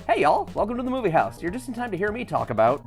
Hey y'all, welcome to the Movie House. You're just in time to hear me talk about...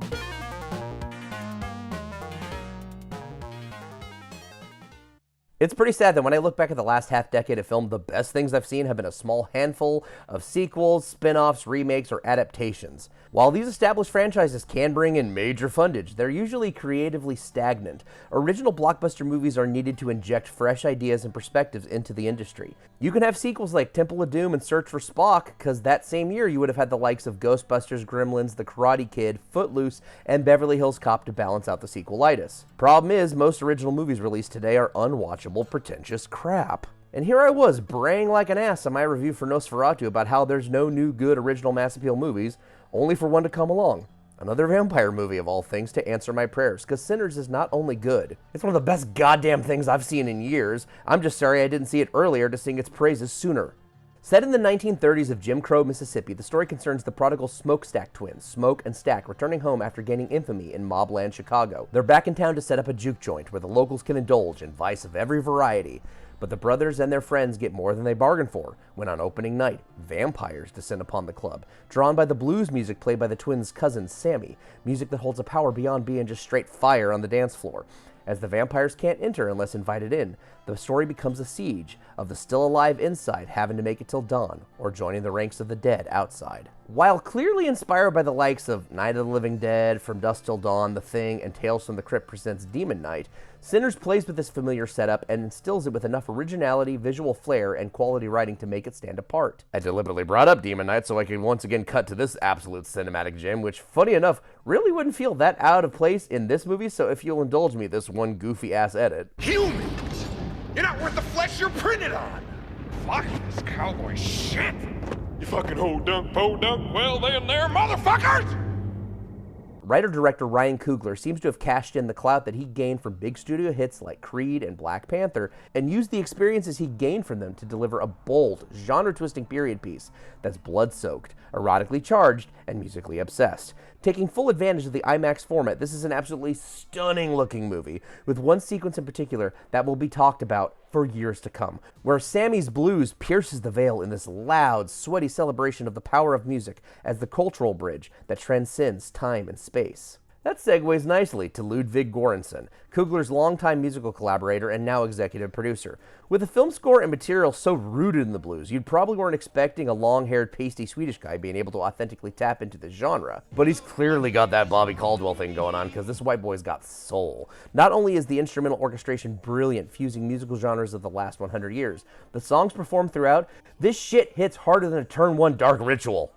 It's pretty sad that when I look back at the last half-decade of film, the best things I've seen have been a small handful of sequels, spin-offs, remakes, or adaptations. While these established franchises can bring in major fundage, they're usually creatively stagnant. Original blockbuster movies are needed to inject fresh ideas and perspectives into the industry. You can have sequels like Temple of Doom and Search for Spock, because that same year you would have had the likes of Ghostbusters, Gremlins, The Karate Kid, Footloose, and Beverly Hills Cop to balance out the sequelitis. Problem is, most original movies released today are unwatchable, pretentious crap. And here I was, braying like an ass on my review for Nosferatu about how there's no new good original mass appeal movies, only for one to come along. Another vampire movie of all things to answer my prayers, because Sinners is not only good, it's one of the best goddamn things I've seen in years. I'm just sorry I didn't see it earlier to sing its praises sooner. Set in the 1930s of Jim Crow, Mississippi, the story concerns the prodigal Smokestack twins, Smoke and Stack, returning home after gaining infamy in mobland Chicago. They're back in town to set up a juke joint where the locals can indulge in vice of every variety. But the brothers and their friends get more than they bargained for when on opening night, vampires descend upon the club, drawn by the blues music played by the twins' cousin, Sammy, music that holds a power beyond being just straight fire on the dance floor. As the vampires can't enter unless invited in, the story becomes a siege of the still alive inside having to make it till dawn or joining the ranks of the dead outside. While clearly inspired by the likes of Night of the Living Dead, From Dusk Till Dawn, The Thing, and Tales from the Crypt presents Demon Knight, Sinners plays with this familiar setup and instills it with enough originality, visual flair, and quality writing to make it stand apart. I deliberately brought up Demon Knight so I could once again cut to this absolute cinematic gem, which, funny enough, really wouldn't feel that out of place in this movie, so if you'll indulge me this one goofy-ass edit. Humans! You're not worth the flesh you're printed on! Fuck this cowboy shit! You fucking ho dunk, po dunk, well then there, motherfuckers! Writer-director Ryan Coogler seems to have cashed in the clout that he gained from big studio hits like Creed and Black Panther and used the experiences he gained from them to deliver a bold, genre-twisting period piece that's blood-soaked, erotically charged, and musically obsessed. Taking full advantage of the IMAX format, this is an absolutely stunning-looking movie, with one sequence in particular that will be talked about for years to come, where Sammy's blues pierces the veil in this loud, sweaty celebration of the power of music as the cultural bridge that transcends time and space. That segues nicely to Ludwig Göransson, Coogler's longtime musical collaborator and now executive producer. With a film score and material so rooted in the blues, you'd probably weren't expecting a long-haired, pasty Swedish guy being able to authentically tap into the genre. But he's clearly got that Bobby Caldwell thing going on, because this white boy's got soul. Not only is the instrumental orchestration brilliant, fusing musical genres of the last 100 years, the songs performed throughout, this shit hits harder than a Turn 1 Dark Ritual.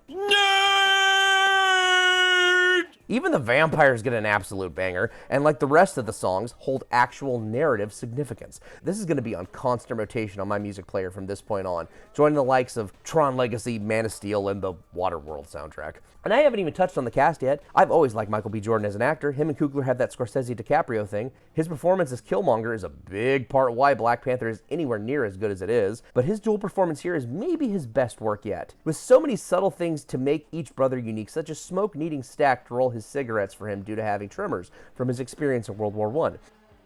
Even the vampires get an absolute banger, and like the rest of the songs, hold actual narrative significance. This is going to be on constant rotation on my music player from this point on, joining the likes of Tron Legacy, Man of Steel, and the Waterworld soundtrack. And I haven't even touched on the cast yet. I've always liked Michael B. Jordan as an actor. Him and Coogler have that Scorsese-DiCaprio thing. His performance as Killmonger is a big part why Black Panther is anywhere near as good as it is, but his dual performance here is maybe his best work yet. With so many subtle things to make each brother unique, such as Smoke needing Stack to roll his cigarettes for him due to having tremors from his experience in World War I.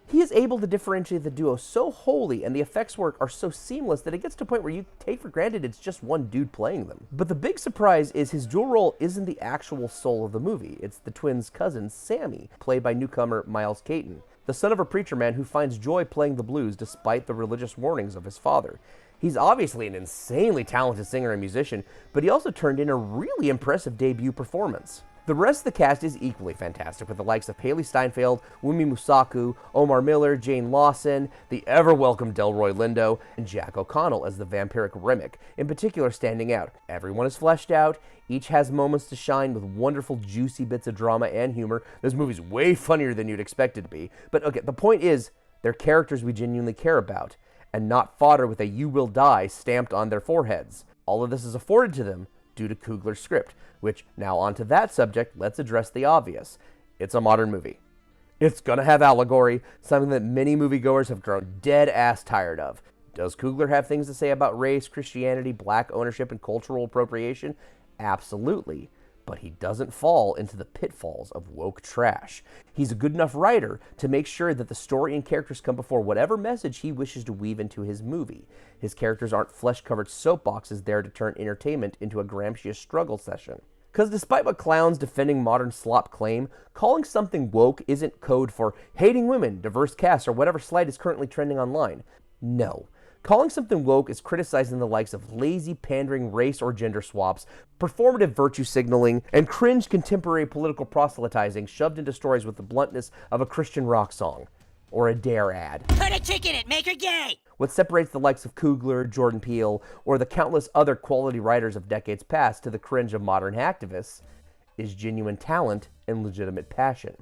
He is able to differentiate the duo so wholly, and the effects work are so seamless that it gets to a point where you take for granted it's just one dude playing them. But the big surprise is his dual role isn't the actual soul of the movie. It's the twins' cousin, Sammy, played by newcomer Miles Caton, the son of a preacher man who finds joy playing the blues despite the religious warnings of his father. He's obviously an insanely talented singer and musician, but he also turned in a really impressive debut performance. The rest of the cast is equally fantastic, with the likes of Haley Steinfeld, Wumi Musaku, Omar Miller, Jane Lawson, the ever-welcome Delroy Lindo, and Jack O'Connell as the vampiric Remick, in particular standing out. Everyone is fleshed out, each has moments to shine with wonderful juicy bits of drama and humor. This movie's way funnier than you'd expect it to be. But okay, the point is, they're characters we genuinely care about, and not fodder with a "you will die" stamped on their foreheads. All of this is afforded to them due to Coogler's script, which, now onto that subject, let's address the obvious. It's a modern movie. It's gonna have allegory, something that many moviegoers have grown dead-ass tired of. Does Coogler have things to say about race, Christianity, black ownership, and cultural appropriation? Absolutely. But he doesn't fall into the pitfalls of woke trash. He's a good enough writer to make sure that the story and characters come before whatever message he wishes to weave into his movie. His characters aren't flesh-covered soapboxes there to turn entertainment into a Gramscian struggle session. Because despite what clowns defending modern slop claim, calling something woke isn't code for hating women, diverse casts, or whatever slight is currently trending online. No. Calling something woke is criticizing the likes of lazy, pandering race or gender swaps, performative virtue signaling, and cringe contemporary political proselytizing shoved into stories with the bluntness of a Christian rock song. Or a Dare ad. Put a chick in it, make her gay! What separates the likes of Coogler, Jordan Peele, or the countless other quality writers of decades past to the cringe of modern activists is genuine talent and legitimate passion.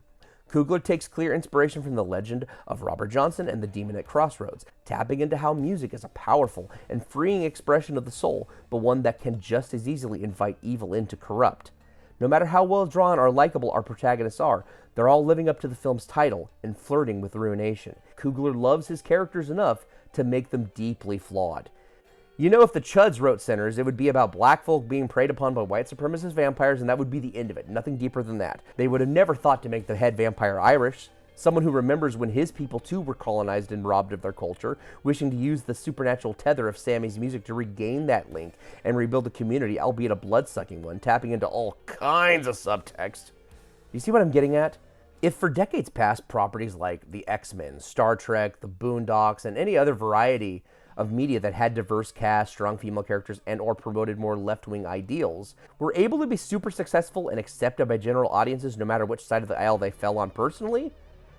Coogler takes clear inspiration from the legend of Robert Johnson and the Demon at Crossroads, tapping into how music is a powerful and freeing expression of the soul, but one that can just as easily invite evil in to corrupt. No matter how well drawn or likable our protagonists are, they're all living up to the film's title and flirting with ruination. Coogler loves his characters enough to make them deeply flawed. You know, if the Chuds wrote Sinners, it would be about black folk being preyed upon by white supremacist vampires, and that would be the end of it. Nothing deeper than that. They would have never thought to make the head vampire Irish, someone who remembers when his people too were colonized and robbed of their culture, wishing to use the supernatural tether of Sammy's music to regain that link and rebuild a community, albeit a blood-sucking one, tapping into all kinds of subtext. You see what I'm getting at? If for decades past, properties like the X-Men, Star Trek, the Boondocks, and any other variety of media that had diverse casts, strong female characters, and or promoted more left-wing ideals, were able to be super successful and accepted by general audiences no matter which side of the aisle they fell on personally,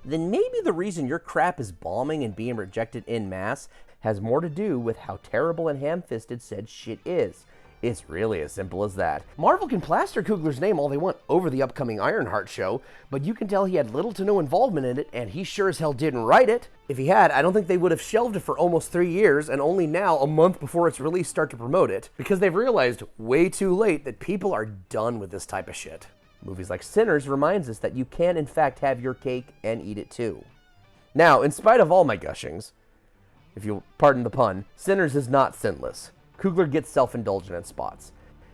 then maybe the reason your crap is bombing and being rejected en masse has more to do with how terrible and ham-fisted said shit is. It's really as simple as that. Marvel can plaster Coogler's name all they want over the upcoming Ironheart show, but you can tell he had little to no involvement in it, and he sure as hell didn't write it. If he had, I don't think they would have shelved it for almost 3 years, and only now, a month before its release, start to promote it, because they've realized way too late that people are done with this type of shit. Movies like Sinners reminds us that you can in fact have your cake and eat it too. Now, in spite of all my gushings, if you'll pardon the pun, Sinners is not sinless. Coogler gets self-indulgent in spots.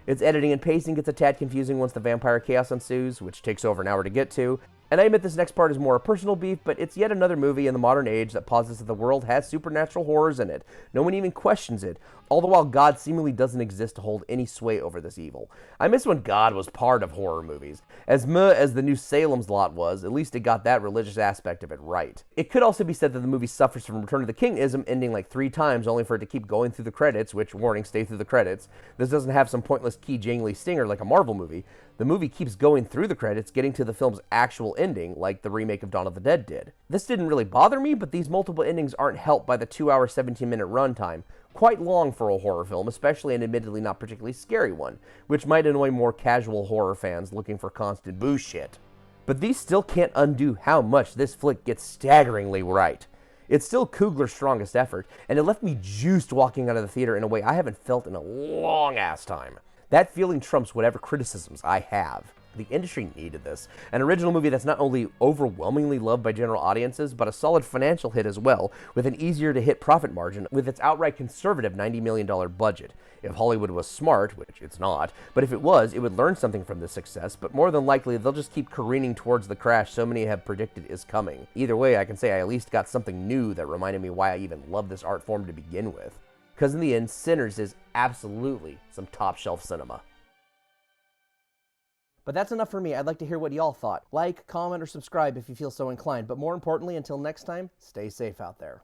Its editing and pacing gets a tad confusing once the vampire chaos ensues, which takes over an hour to get to. And I admit this next part is more a personal beef, but it's yet another movie in the modern age that posits that the world has supernatural horrors in it. No one even questions it, all the while God seemingly doesn't exist to hold any sway over this evil. I miss when God was part of horror movies. As meh as the new Salem's Lot was, at least it got that religious aspect of it right. It could also be said that the movie suffers from Return of the King-ism, ending like 3 times only for it to keep going through the credits, which, warning, stay through the credits. This doesn't have some pointless key jangly stinger like a Marvel movie. The movie keeps going through the credits, getting to the film's actual ending, like the remake of Dawn of the Dead did. This didn't really bother me, but these multiple endings aren't helped by the 2-hour, 17-minute runtime. Quite long for a horror film, especially an admittedly not particularly scary one, which might annoy more casual horror fans looking for constant boo shit. But these still can't undo how much this flick gets staggeringly right. It's still Coogler's strongest effort, and it left me juiced walking out of the theater in a way I haven't felt in a long-ass time. That feeling trumps whatever criticisms I have. The industry needed this. An original movie that's not only overwhelmingly loved by general audiences, but a solid financial hit as well, with an easier-to-hit profit margin with its outright conservative $90 million budget. If Hollywood was smart, which it's not, but if it was, it would learn something from this success, but more than likely, they'll just keep careening towards the crash so many have predicted is coming. Either way, I can say I at least got something new that reminded me why I even love this art form to begin with. Because in the end, Sinners is absolutely some top-shelf cinema. But that's enough for me. I'd like to hear what y'all thought. Like, comment, or subscribe if you feel so inclined. But more importantly, until next time, stay safe out there.